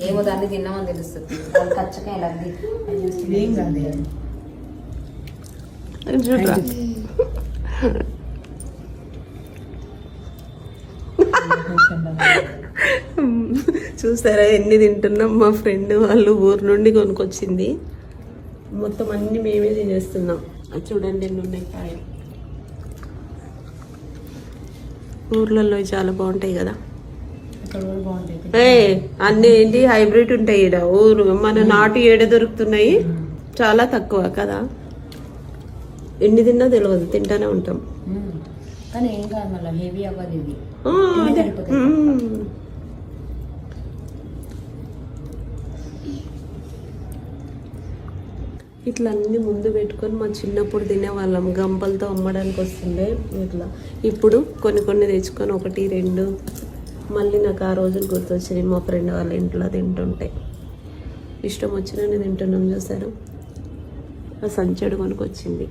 ఏమో దాన్ని తిన్నామని తెలుస్తుంది. వాళ్ళు కచ్చకాయలు అది ఏం కాదు. చూడరా చూసారా ఎన్ని తింటున్నాం. మా ఫ్రెండ్ వాళ్ళు ఊరు నుండి కొనుక్కొచ్చింది. మొత్తం అన్ని మేమే తినేస్తున్నాం. అది చూడండి ఎన్ని ఉన్నాయి కాయలు. ఊర్లలో చాలా బాగుంటాయి కదా. అన్ని ఏంటి హైబ్రిడ్ ఉంటాయి ఈడ. ఊరు మన నాటు ఏడ దొరుకుతున్నాయి చాలా తక్కువ కదా. ఎన్ని తిన్నా తెలియదు, తింటానే ఉంటాం. కానీ ఏం కాదు, మళ్ళీ హెవీ అవ్వదు ఇది. ఇట్లా అన్ని ముందు పెట్టుకొని మా చిన్నప్పుడు తినేవాళ్ళం. గంపలతో అమ్మడానికి వస్తుండే ఇట్లా. ఇప్పుడు కొన్ని కొన్ని తెచ్చుకొని 1, 2 మళ్ళీ నాకు ఆ రోజులు గుర్తొచ్చినాయి. మా ఫ్రెండ్ వాళ్ళ ఇంట్లో తింటుంటే ఇష్టం వచ్చినని తింటున్నాం. చూసారు, ఆ సంచడు కొనుక్కొచ్చింది.